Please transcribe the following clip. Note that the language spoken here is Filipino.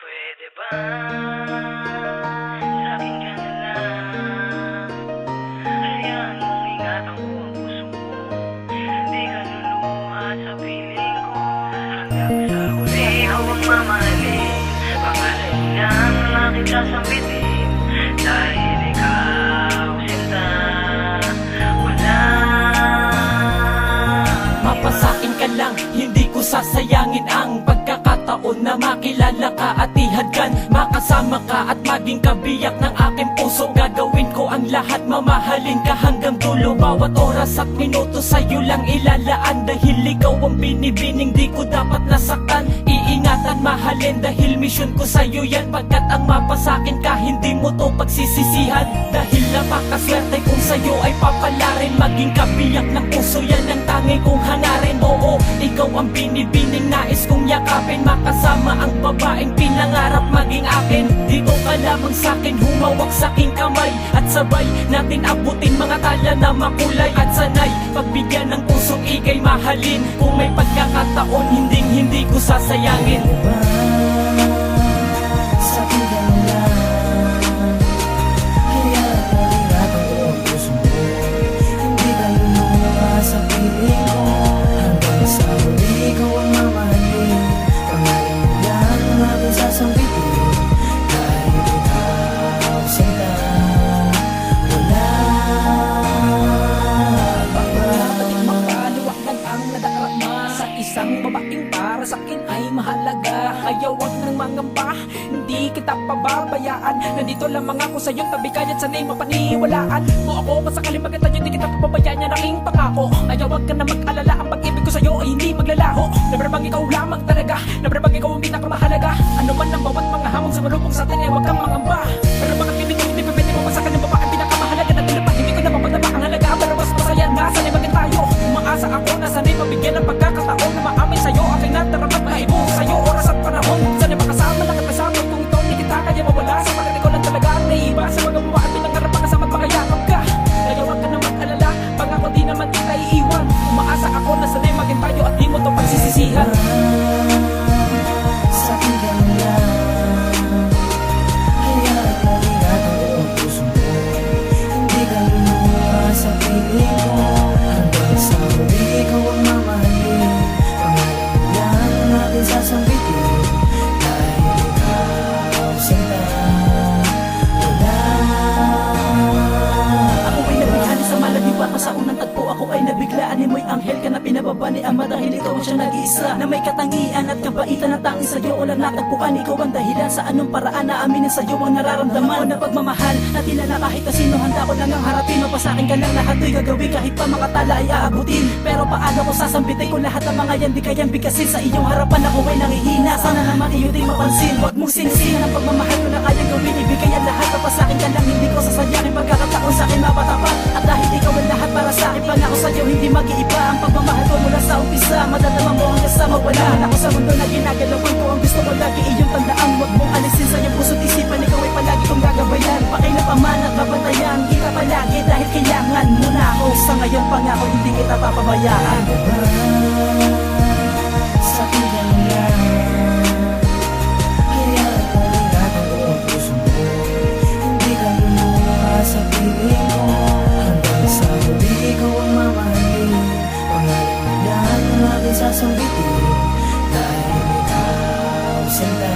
Pwede ba sa'kin ka na lang? Hayaan mong ingatan ko ang puso mo. Hindi ka luluha sa piling ko. Hanggang sa huli ikaw ang mamahalin. Pangalan lang ang aking sasambitin. Dahil ikaw sinta, wala. Mapasakin ka lang, hindi ko sasayangin ang pagkakataon na makilala ka at ihadgan. Makasama ka at maging kabiyak ng aking puso. Gagawin ko ang lahat, mamahalin ka hanggang dulo. Bawat oras at minuto sa'yo lang ilalaan. Dahil ikaw ang binibining di ko dapat nasaktan. Iingatan, mahalin dahil mission ko sa'yo yan. Pagkat ang mapasakin ka, hindi mo to pagsisisihan. Dahil napakaswerte kung sa'yo ay papalarin. Maging kabiyak ng puso, yan ang tanging kong hangarin. Oo, ikaw ang binibining nais kong yakapin. Makasama ang babaeng pinangarap maging akin. Dito ka lamang sa'kin, humawak sa'king kamay. At sabay natin abutin mga tala na makulay. At sanay, pagbigyan ng pusong ikay mahalin. Kung may pagkakataon, hindi ko sasayangin. Sa'kin ka na lang. Hayaan mong ingatan ko ang puso mo. Hindi ka luluha sa piling ko. Hanggang sa huli ikaw ang mamahalin. Pangalan mo lang ang aking sasambitin. Dahil ikaw sinta, wala pang Dapat magpaliwanag ang nadarama sa isang babaeng para sa'kin ay mahalaga. Kaya wag nang mangamba, hindi kita pababayaan. Nandito lamang ako sa iyong tabi, kaya't sana'y mapaniwalaan mo ako. Masakaling maganda yun, hindi kita pababayaan, yan aking pangako. Kaya wag ka na mag-alala, ang pag-ibig ko sa'yo ay hindi maglalaho. Nabrabang ikaw lamang talaga, nabrabang ikaw ang pinakamahalaga. Ano man ang bawat mga hamon sa malubong sa atin ay wag kang mangamba. Pero mga piling ko, hindi pa pwede mapasakan ng babaeng pinakamahalaga. Na tinapad, hindi ko na mapagdama ang halaga. Pero mas masaya na, sana'y maging tayo. Umaasa ako na sana'y mabigyan ng pagkakataon na maamin sa'yo. Aking natarapat na ibuhos sa'yo, oras at panahon. Sana'y makasama lang at kasama kung ito hindi kita kaya mawala. Sa pagkat ikaw lang talaga ang naiiba sa mga buwa at pinangarap ang kasama at makayakap ka. Kaya wag ka na mag-alala, pangako di naman kita iiwan. Umaasa ako na sana'y maging tayo at di mo to pagsisisihan. Sa'kin ka na lang. Hayaan mong ingatan ko ang puso mo. Hindi ka luluha sa piling ko. Hanggang sa huli ikaw ang mamahalin. Pangalan mo lang ang aking sasambitin. Dahil ikaw sinta, wala. Ako ay nabighani sa maladiwa pa sa unang tagpo. Ako ay nabiglaan ni mo'y anghel ka na pinababa ni Ama. Dahil ikaw ang siya nag-iisa na may katangian at kabaitan na tanging sa'yo. Walang natagpuan, ikaw ang dahilan sa anong paraan na aminin sa'yo ang nararamdaman na pagmamahal. Na tila na kahit na sino handa ko lang ang harapin. Mapasakin ka lang lahat to'y gagawin kahit pa mga tala ay aabutin. Pero paano ko sasambitin ko lahat ng mga yan di kayang bigkasin. Sa iyong harapan ako ay nangihina. Sana naman iyo din mapansin. Huwag mong singsin ang pagmamahal ko na kayang gawin. Ibigay ang lahat, mapasakin ka lang, hindi ko sasayangin. Pagkakataon sa'kin mapatapat. At dahil ikaw ang lahat para sa'kin, pangako sa'yo hindi mag-iiba. Ang pagmamahal ko mula sa umpisa, madadama mo hanggang sa mawala. Ako sa mundo na ginagalawan ko, ang gusto ko lagi iyong tandaan. Huwag mong alisin sa iyong puso't isipan, ikaw ay palagi kong gagabayan. Pakilapaman at babantayan kita palagi dahil kailangan mo na ako. Sa ngayon pangako, hindi kita papabayaan. Sa'kin ka na lang. Hayaan mong ingatan ko ang puso mo. Hindi ka luluha sa piling ko. Hanggang sa huli ikaw ang mamahalin. Pangalan mo lang ang aking sasambitin. Dahil ikaw sinta.